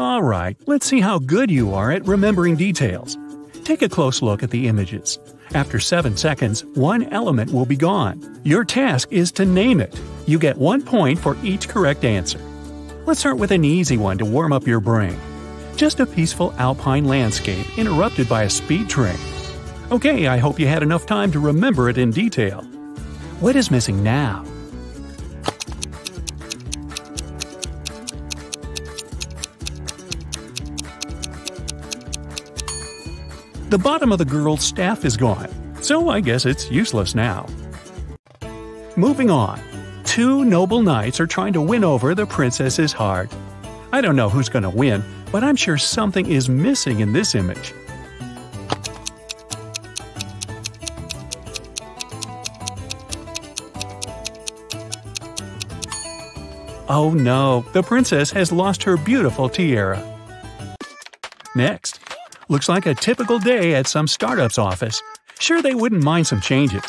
Alright, let's see how good you are at remembering details. Take a close look at the images. After 7 seconds, one element will be gone. Your task is to name it. You get 1 point for each correct answer. Let's start with an easy one to warm up your brain. Just a peaceful alpine landscape interrupted by a speed train. Okay, I hope you had enough time to remember it in detail. What is missing now? The bottom of the girl's staff is gone, so I guess it's useless now. Moving on. 2 noble knights are trying to win over the princess's heart. I don't know who's going to win, but I'm sure something is missing in this image. Oh no, the princess has lost her beautiful tiara. Next. Looks like a typical day at some startup's office. Sure, they wouldn't mind some changes.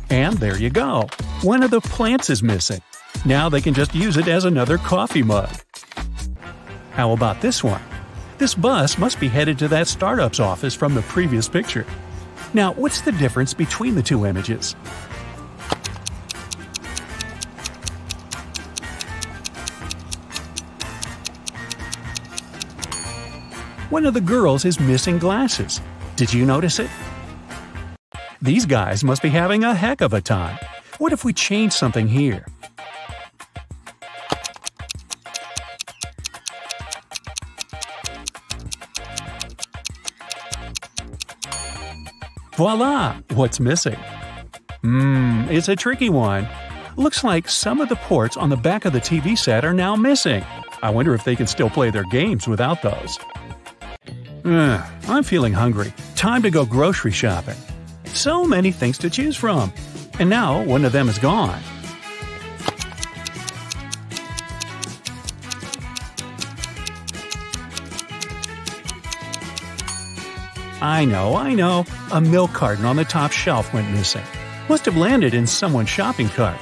And there you go. One of the plants is missing. Now they can just use it as another coffee mug. How about this one? This bus must be headed to that startup's office from the previous picture. Now, what's the difference between the 2 images? One of the girls is missing glasses. Did you notice it? These guys must be having a heck of a time. What if we change something here? Voila! What's missing? It's a tricky one. Looks like some of the ports on the back of the TV set are now missing. I wonder if they can still play their games without those. I'm feeling hungry. Time to go grocery shopping. So many things to choose from. And now one of them is gone. I know. A milk carton on the top shelf went missing. Must have landed in someone's shopping cart.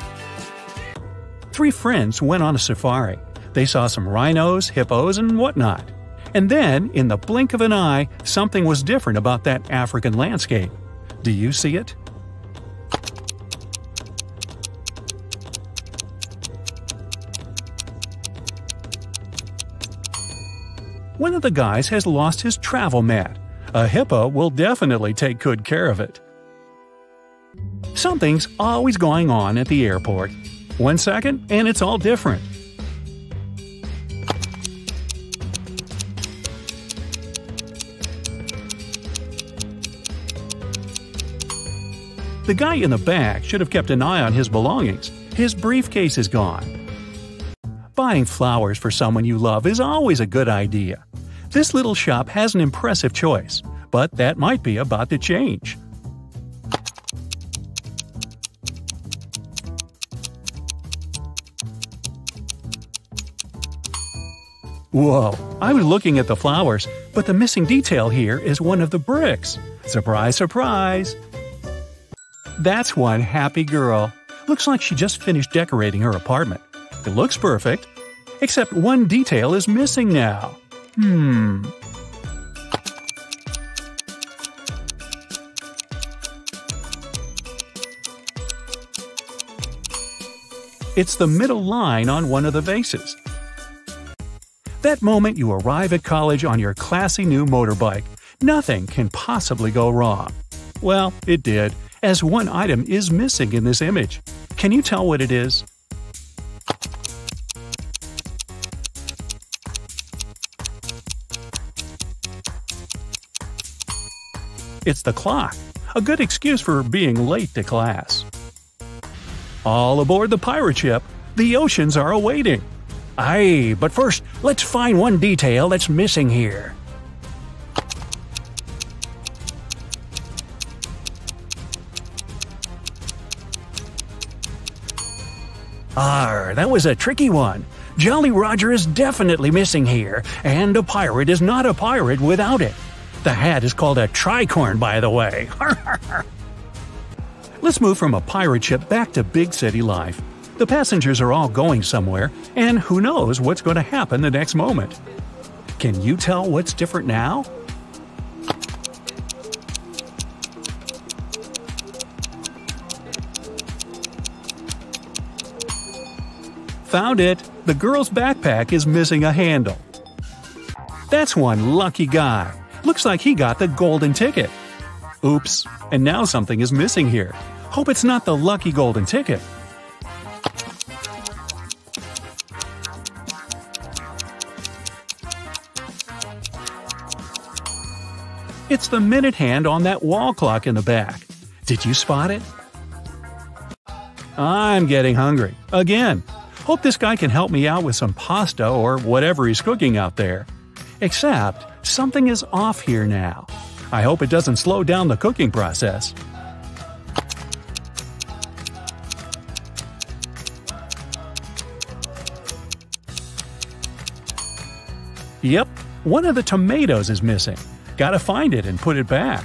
3 friends went on a safari. They saw some rhinos, hippos, and whatnot. And then, in the blink of an eye, something was different about that African landscape. Do you see it? One of the guys has lost his travel mat. A hippo will definitely take good care of it. Something's always going on at the airport. 1 second, and it's all different. The guy in the back should have kept an eye on his belongings. His briefcase is gone. Buying flowers for someone you love is always a good idea. This little shop has an impressive choice, but that might be about to change. Whoa, I was looking at the flowers, but the missing detail here is one of the bricks. Surprise, surprise! That's one happy girl. Looks like she just finished decorating her apartment. It looks perfect. Except one detail is missing now. It's the middle line on one of the vases. That moment you arrive at college on your classy new motorbike, nothing can possibly go wrong. Well, it did, as one item is missing in this image. Can you tell what it is? It's the clock, a good excuse for being late to class. All aboard the pirate ship, the oceans are awaiting. Aye, but first, let's find one detail that's missing here. That was a tricky one. Jolly Roger is definitely missing here, and a pirate is not a pirate without it. The hat is called a tricorn, by the way. Let's move from a pirate ship back to big city life. The passengers are all going somewhere, and who knows what's going to happen the next moment. Can you tell what's different now? Found it! The girl's backpack is missing a handle. That's one lucky guy. Looks like he got the golden ticket. Oops, and now something is missing here. Hope it's not the lucky golden ticket. It's the minute hand on that wall clock in the back. Did you spot it? I'm getting hungry. Again. Hope this guy can help me out with some pasta or whatever he's cooking out there. Except, something is off here now. I hope it doesn't slow down the cooking process. Yep, one of the tomatoes is missing. Gotta find it and put it back.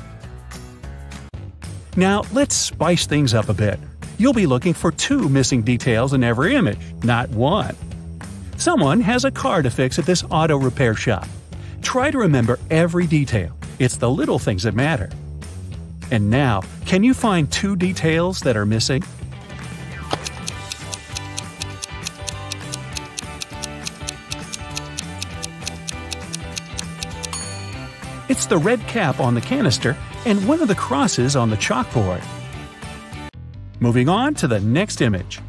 Now, let's spice things up a bit. You'll be looking for 2 missing details in every image, not 1. Someone has a car to fix at this auto repair shop. Try to remember every detail. It's the little things that matter. And now, can you find 2 details that are missing? It's the red cap on the canister and one of the crosses on the chalkboard. Moving on to the next image.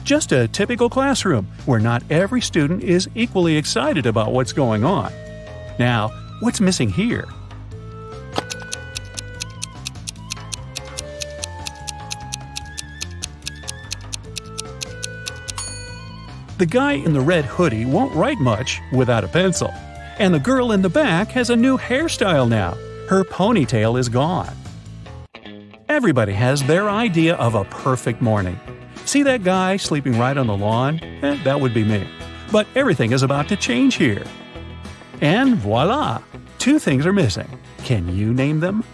Just a typical classroom where not every student is equally excited about what's going on. Now, what's missing here? The guy in the red hoodie won't write much without a pencil. And the girl in the back has a new hairstyle now. Her ponytail is gone. Everybody has their idea of a perfect morning. See that guy sleeping right on the lawn? That would be me. But everything is about to change here. And voila! 2 things are missing. Can you name them?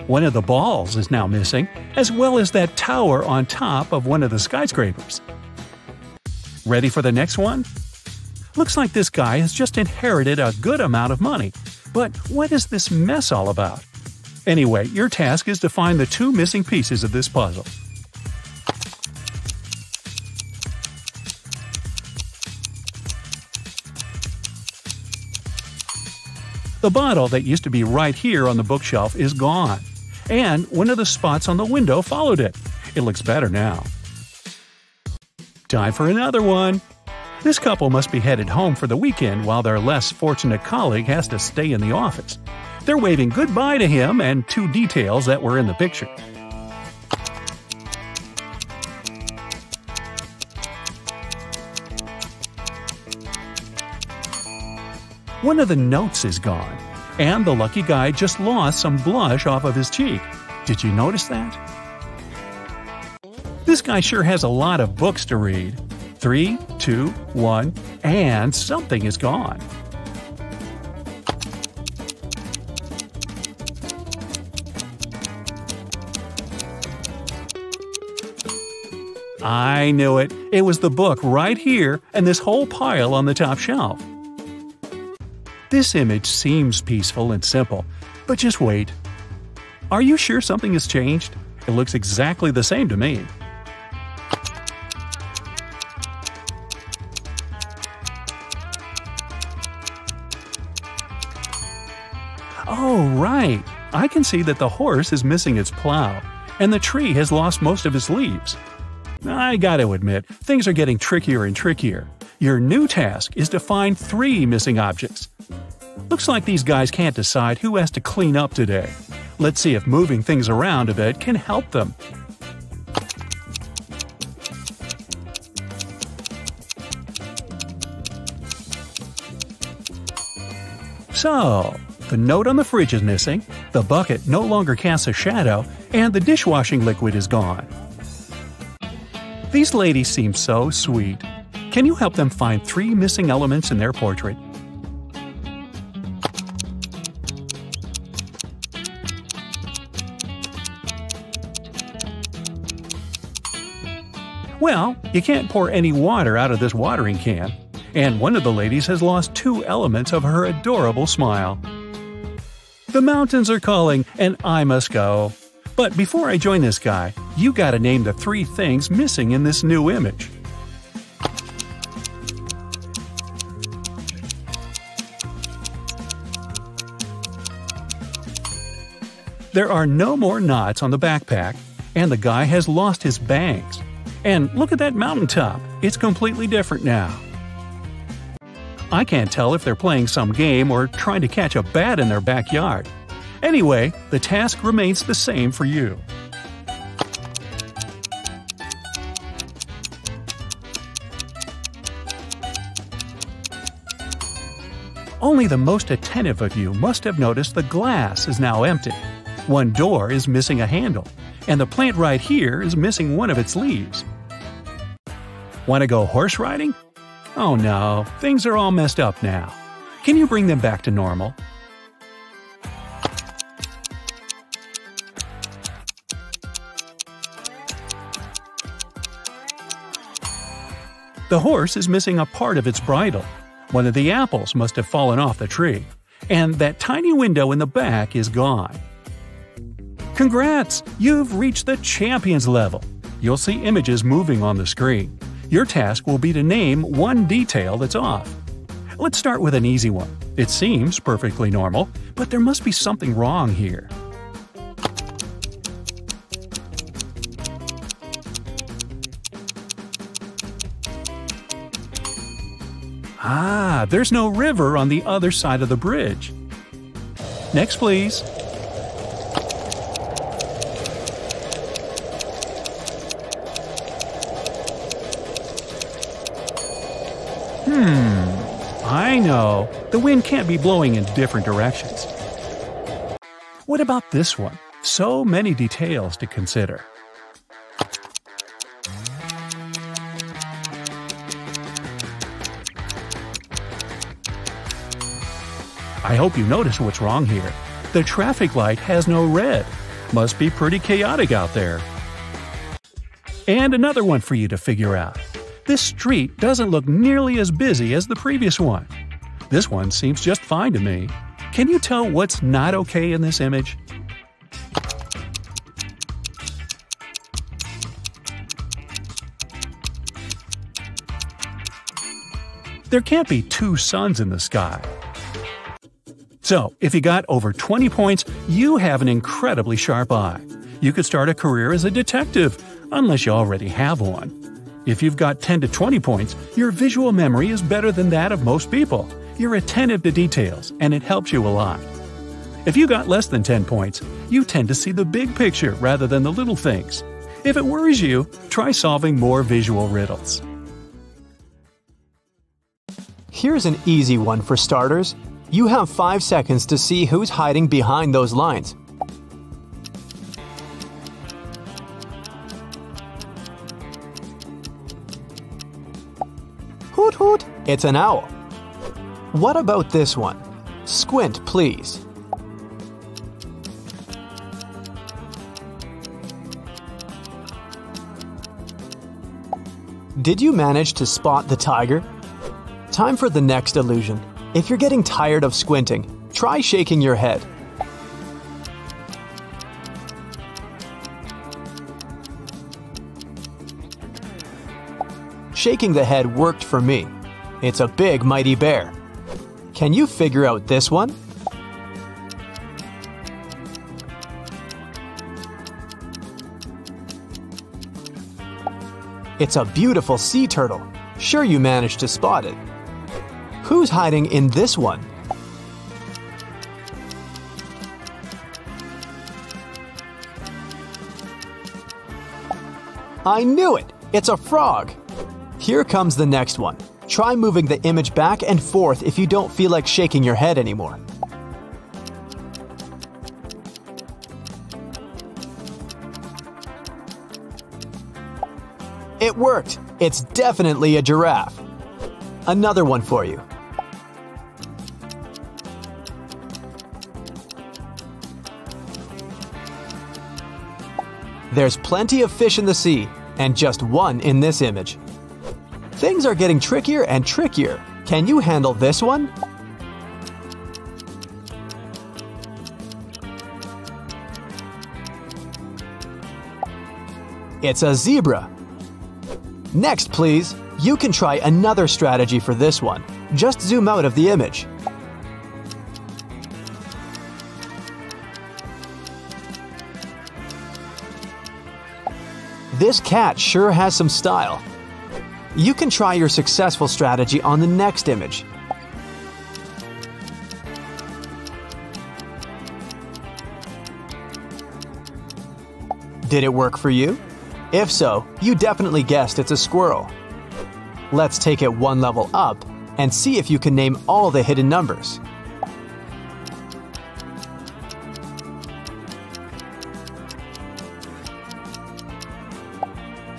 One of the balls is now missing, as well as that tower on top of one of the skyscrapers. Ready for the next one? Looks like this guy has just inherited a good amount of money. But what is this mess all about? Anyway, your task is to find the 2 missing pieces of this puzzle. The bottle that used to be right here on the bookshelf is gone. And one of the spots on the window followed it. It looks better now. Time for another one. This couple must be headed home for the weekend while their less fortunate colleague has to stay in the office. They're waving goodbye to him and 2 details that were in the picture. One of the notes is gone, and the lucky guy just lost some blush off of his cheek. Did you notice that? This guy sure has a lot of books to read. 3, 2, 1, and something is gone. I knew it. It was the book right here and this whole pile on the top shelf. This image seems peaceful and simple, but just wait. Are you sure something has changed? It looks exactly the same to me. Oh, right! I can see that the horse is missing its plow, and the tree has lost most of its leaves. I gotta admit, things are getting trickier and trickier. Your new task is to find 3 missing objects. Looks like these guys can't decide who has to clean up today. Let's see if moving things around a bit can help them. So, the note on the fridge is missing, the bucket no longer casts a shadow, and the dishwashing liquid is gone. These ladies seem so sweet. Can you help them find 3 missing elements in their portrait? Well, you can't pour any water out of this watering can, and one of the ladies has lost 2 elements of her adorable smile. The mountains are calling, and I must go. But before I join this guy, you gotta name the 3 things missing in this new image. There are no more knots on the backpack, and the guy has lost his bangs. And look at that mountaintop, it's completely different now. I can't tell if they're playing some game or trying to catch a bat in their backyard. Anyway, the task remains the same for you. Only the most attentive of you must have noticed the glass is now empty. One door is missing a handle, and the plant right here is missing one of its leaves. Want to go horse riding? Oh no, things are all messed up now. Can you bring them back to normal? The horse is missing a part of its bridle. One of the apples must have fallen off the tree, and that tiny window in the back is gone. Congrats! You've reached the champions level. You'll see images moving on the screen. Your task will be to name one detail that's off. Let's start with an easy one. It seems perfectly normal, but there must be something wrong here. Ah, there's no river on the other side of the bridge. Next, please. I know. The wind can't be blowing in different directions. What about this one? So many details to consider. I hope you notice what's wrong here. The traffic light has no red. Must be pretty chaotic out there. And another one for you to figure out. This street doesn't look nearly as busy as the previous one. This one seems just fine to me. Can you tell what's not okay in this image? There can't be 2 suns in the sky. So, if you got over 20 points, you have an incredibly sharp eye. You could start a career as a detective, unless you already have one. If you've got 10 to 20 points, your visual memory is better than that of most people. You're attentive to details, and it helps you a lot. If you got less than 10 points, you tend to see the big picture rather than the little things. If it worries you, try solving more visual riddles. Here's an easy one for starters. You have 5 seconds to see who's hiding behind those lines. Hoot hoot, it's an owl. What about this one? Squint, please. Did you manage to spot the tiger? Time for the next illusion. If you're getting tired of squinting, try shaking your head. Shaking the head worked for me. It's a big, mighty bear. Can you figure out this one? It's a beautiful sea turtle. Sure you managed to spot it. Who's hiding in this one? I knew it! It's a frog! Here comes the next one. Try moving the image back and forth if you don't feel like shaking your head anymore. It worked! It's definitely a giraffe. Another one for you. There's plenty of fish in the sea, and just one in this image. Things are getting trickier and trickier. Can you handle this one? It's a zebra. Next, please. You can try another strategy for this one. Just zoom out of the image. This cat sure has some style. You can try your successful strategy on the next image. Did it work for you? If so, you definitely guessed it's a squirrel. Let's take it one level up and see if you can name all the hidden numbers.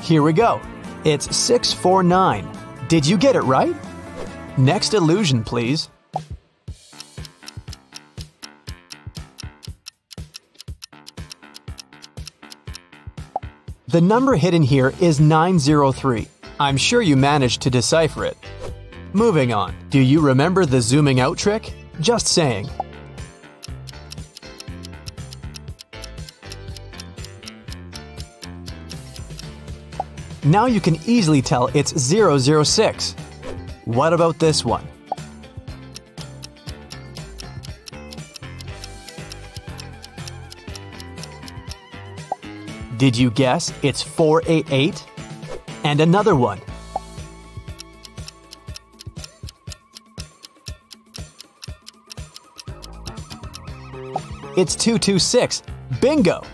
Here we go. It's 649. Did you get it right? Next illusion, please. The number hidden here is 903. I'm sure you managed to decipher it. Moving on. Do you remember the zooming out trick? Just saying. Now you can easily tell it's 006. What about this one? Did you guess it's 488? And another one. It's 226. Bingo!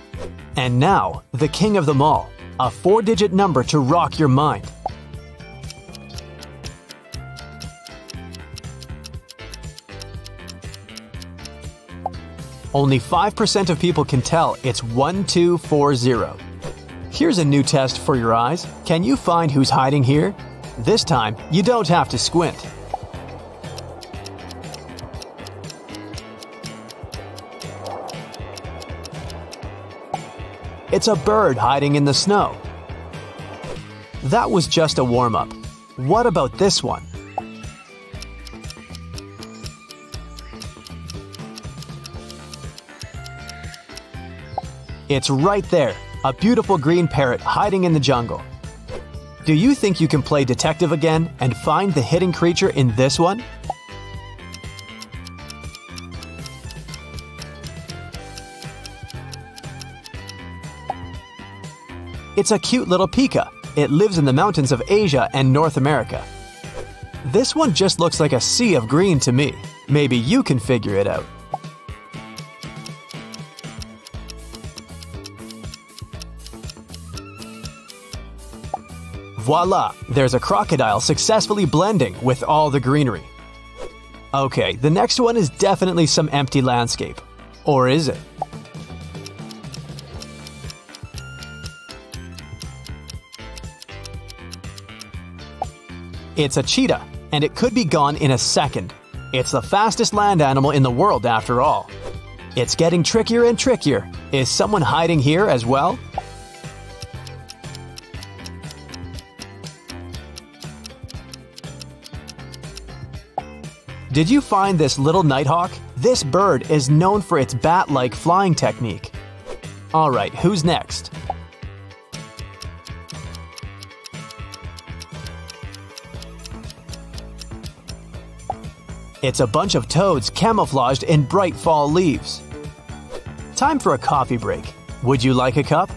And now, the king of them all. A 4-digit number to rock your mind. Only 5% of people can tell it's 1240. Here's a new test for your eyes. Can you find who's hiding here? This time, you don't have to squint. It's a bird hiding in the snow. That was just a warm-up. What about this one? It's right there, a beautiful green parrot hiding in the jungle. Do you think you can play detective again and find the hidden creature in this one? It's a cute little pika. It lives in the mountains of Asia and North America. This one just looks like a sea of green to me. Maybe you can figure it out. Voila! There's a crocodile successfully blending with all the greenery. Okay, the next one is definitely some empty landscape. Or is it? It's a cheetah, and it could be gone in a second. It's the fastest land animal in the world after all. It's getting trickier and trickier. Is someone hiding here as well? Did you find this little nighthawk? This bird is known for its bat-like flying technique. Alright, who's next? It's a bunch of toads camouflaged in bright fall leaves. Time for a coffee break. Would you like a cup?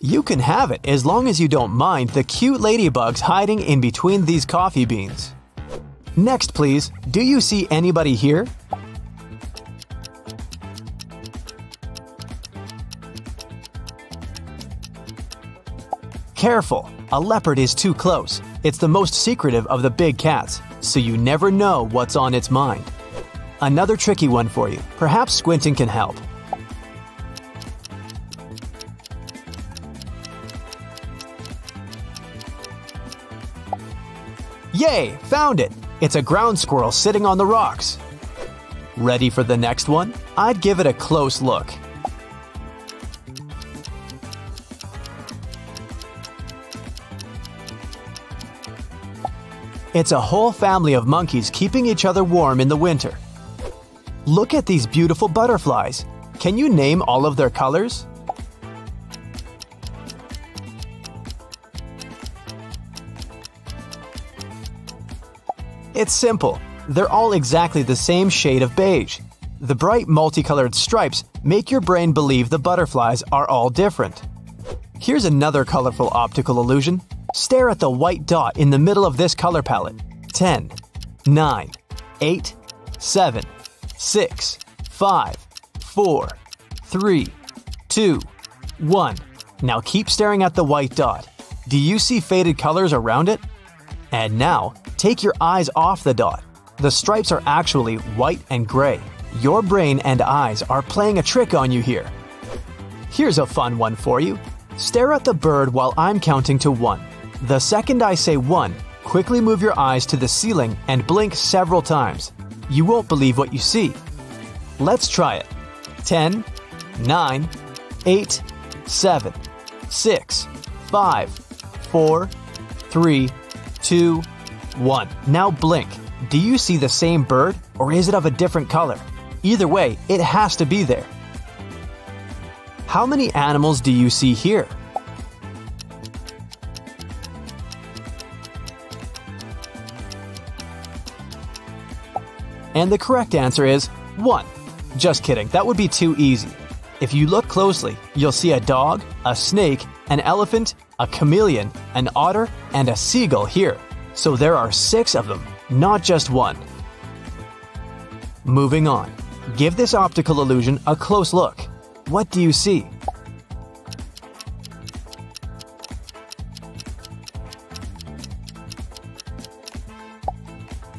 You can have it as long as you don't mind the cute ladybugs hiding in between these coffee beans. Next, please. Do you see anybody here? Careful! A leopard is too close. It's the most secretive of the big cats, so you never know what's on its mind. Another tricky one for you. Perhaps squinting can help. Yay! Found it! It's a ground squirrel sitting on the rocks. Ready for the next one? I'd give it a close look. It's a whole family of monkeys keeping each other warm in the winter. Look at these beautiful butterflies. Can you name all of their colors? It's simple. They're all exactly the same shade of beige. The bright multicolored stripes make your brain believe the butterflies are all different. Here's another colorful optical illusion. Stare at the white dot in the middle of this color palette. 10, 9, 8, 7, 6, 5, 4, 3, 2, 1. Now keep staring at the white dot. Do you see faded colors around it? And now, take your eyes off the dot. The stripes are actually white and gray. Your brain and eyes are playing a trick on you here. Here's a fun one for you. Stare at the bird while I'm counting to 1. The second I say 1, quickly move your eyes to the ceiling and blink several times. You won't believe what you see. Let's try it. 10, 9, 8, 7, 6, 5, 4, 3, 2, 1. Now blink. Do you see the same bird, or is it of a different color? Either way, it has to be there. How many animals do you see here? And the correct answer is 1. Just kidding, that would be too easy. If you look closely, you'll see a dog, a snake, an elephant, a chameleon, an otter, and a seagull here. So there are 6 of them, not just 1. Moving on. Give this optical illusion a close look. What do you see?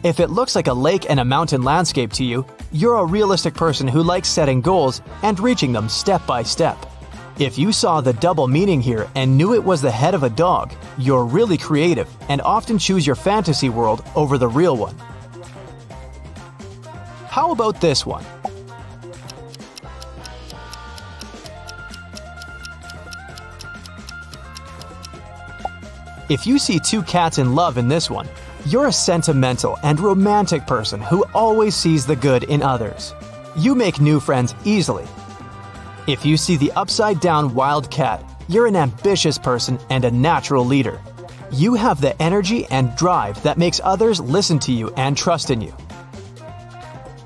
If it looks like a lake and a mountain landscape to you, you're a realistic person who likes setting goals and reaching them step by step. If you saw the double meaning here and knew it was the head of a dog, you're really creative and often choose your fantasy world over the real one. How about this one? If you see 2 cats in love in this one, you're a sentimental and romantic person who always sees the good in others. You make new friends easily. If you see the upside-down wild cat, you're an ambitious person and a natural leader. You have the energy and drive that makes others listen to you and trust in you.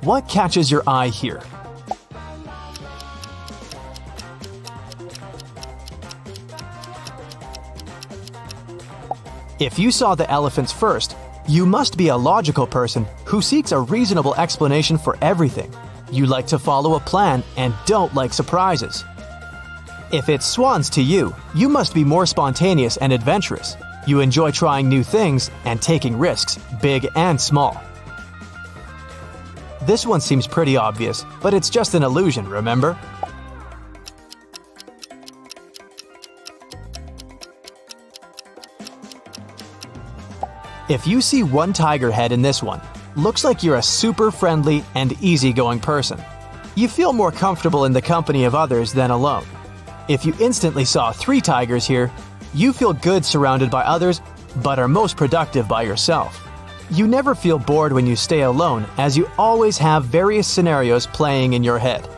What catches your eye here? If you saw the elephants first, you must be a logical person who seeks a reasonable explanation for everything. You like to follow a plan and don't like surprises. If it's swans to you, you must be more spontaneous and adventurous. You enjoy trying new things and taking risks, big and small. This one seems pretty obvious, but it's just an illusion, remember? If you see 1 tiger head in this one, looks like you're a super friendly and easygoing person. You feel more comfortable in the company of others than alone. If you instantly saw 3 tigers here, you feel good surrounded by others, but are most productive by yourself. You never feel bored when you stay alone, as you always have various scenarios playing in your head.